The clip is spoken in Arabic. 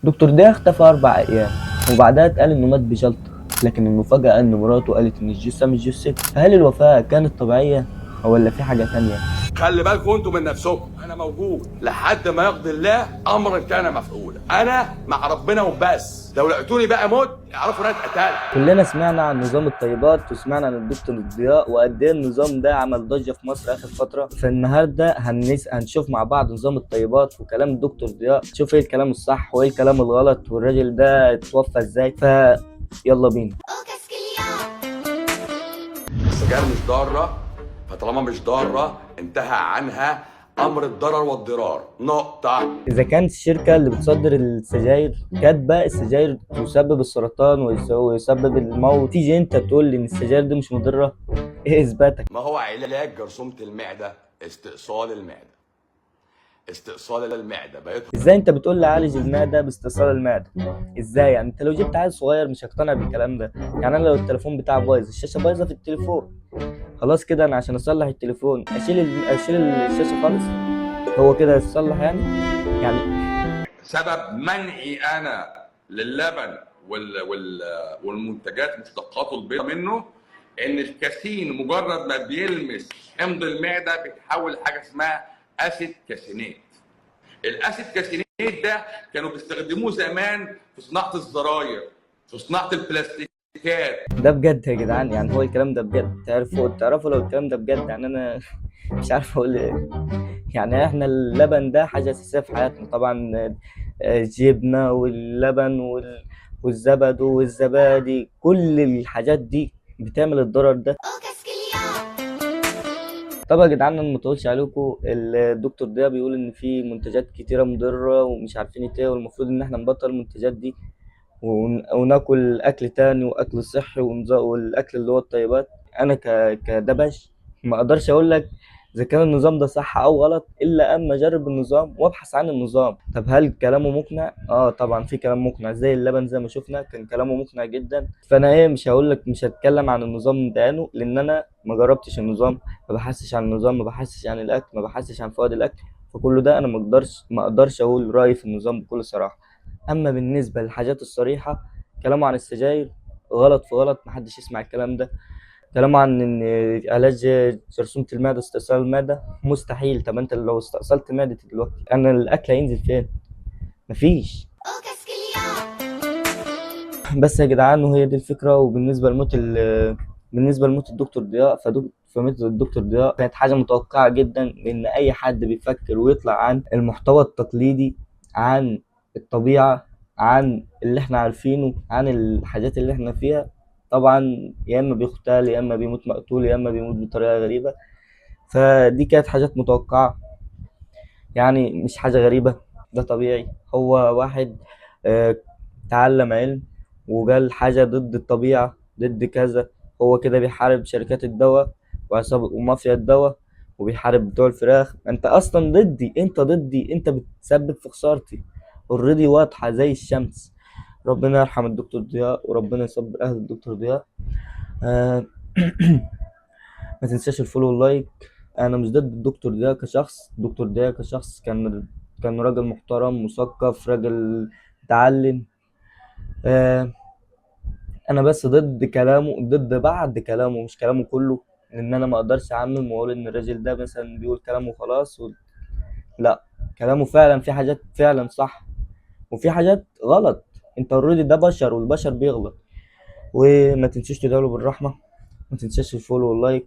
دكتور ده اختفى 4 أيام وبعدها اتقال إنه مات بجلطة، لكن المفاجأة إن مراته قالت إن الجثة مش جثته. فهل الوفاة كانت طبيعية ولا في حاجة تانية؟ خلي بالكم انتوا من نفسكم، انا موجود لحد ما يقضي الله امرا كان مفعولا، انا مع ربنا وبس. لو لقيتوني بقى موت اعرفوا ان انا اتقتلت. كلنا سمعنا عن نظام الطيبات وسمعنا عن الدكتور ضياء وقد ايه النظام ده عمل ضجة في مصر آخر فترة. فالنهاردة هنشوف مع بعض نظام الطيبات وكلام الدكتور ضياء، نشوف ايه الكلام الصح وايه الكلام الغلط والراجل ده اتوفى ازاي. يلا بينا. السجاير مش ضاره، فطالما مش ضاره انتهى عنها امر الضرر والضرار، نقطه. إذا كانت الشركة اللي بتصدر السجاير كاتبة السجاير تسبب السرطان ويسبب الموت، تيجي أنت تقول لي إن السجاير دي مش مضرة؟ إيه إثباتك؟ ما هو علاج جرثومه المعده استئصال المعده، استئصال المعده بقيت. إزاي أنت بتقول لي عالج المعدة باستئصال المعدة؟ إزاي يعني؟ أنت لو جبت عيل صغير مش هيقتنع بالكلام ده. يعني أنا لو التليفون بتاعي بايظ، الشاشة بايظة في التليفون، خلاص كده أنا عشان أصلح التليفون أشيل الشاشة خالص؟ هو كده يتصلح يعني سبب منعي انا للبن والمنتجات مشتقاته البيضاء منه ان الكاسين مجرد ما بيلمس حمض المعده بيتحول لحاجه اسمها اسيد كاسينات. الاسيد كاسينات ده كانوا بيستخدموه زمان في صناعه الزراير، في صناعه البلاستيكات. ده بجد يا جدعان؟ يعني هو الكلام ده بجد؟ تعرفوا لو الكلام ده بجد يعني أنا مش عارف أقول إيه. يعني احنا اللبن ده حاجة أساسية في حياتنا طبعا. الجبنة واللبن والزبد والزبادي، كل الحاجات دي بتعمل الضرر ده. طب يا جدعان انا مطولش عليكم، الدكتور ده بيقول ان في منتجات كتيرة مضرة ومش عارفين ايه، والمفروض ان احنا نبطل المنتجات دي وناكل اكل تاني واكل صحي والاكل اللي هو الطيبات. انا كدبش ما اقدرش اقول لك اذا كان النظام ده صح او غلط الا اما اجرب النظام وابحث عن النظام. طب هل كلامه مقنع؟ طبعا في كلام مقنع، زي اللبن زي ما شفنا كان كلامه مقنع جدا. فانا مش هقول لك، مش هتكلم عن النظام بعينه لان انا ما جربتش النظام، ما بحثش عن النظام، ما بحثش عن الاكل، ما بحثش عن فوائد الاكل. فكل ده انا ما اقدرش اقول رايي في النظام بكل صراحه. اما بالنسبه للحاجات الصريحه، كلامه عن السجاير غلط في غلط، محدش يسمع الكلام ده. كلامه عن ان علاج جرثومة المعدة استئصال المعدة مستحيل. طب انت لو استأصلت معدتي دلوقتي انا الاكل هينزل فين؟ مفيش. بس يا جدعان وهي دي الفكرة. وبالنسبة بالنسبة لموت الدكتور ضياء، فموت الدكتور ضياء كانت حاجة متوقعة جدا، لأن أي حد بيفكر ويطلع عن المحتوى التقليدي، عن الطبيعة، عن اللي احنا عارفينه، عن الحاجات اللي احنا فيها، طبعا يا اما بيغتال يا اما بيموت مقتول يا اما بيموت بطريقه غريبه. فدي كانت حاجات متوقعه، يعني مش حاجه غريبه، ده طبيعي. هو واحد آه، تعلم علم وقال حاجه ضد الطبيعه ضد كذا، هو كده بيحارب شركات الدواء ومافيا الدواء وبيحارب بتوع الفراخ. انت اصلا ضدي، انت ضدي، انت بتسبب في خسارتي اوريدي واضحه زي الشمس. ربنا يرحم الدكتور ضياء وربنا يصبر اهل الدكتور ضياء. آه، ما تنساش الفولو واللايك. انا مش ضد الدكتور ده كشخص، الدكتور ده كشخص كان راجل محترم مثقف راجل متعلم. آه انا بس ضد كلامه، ضد بعض كلامه مش كلامه كله، لان انا ما اقدرش اعمم واقول ان الراجل ده مثلا بيقول كلامه خلاص لا، كلامه فعلا في حاجات فعلا صح وفي حاجات غلط. انت اوريدي ده بشر والبشر بيغلط. وما تنسوش تدعوا بالرحمه، ما تنساش الفولو واللايك.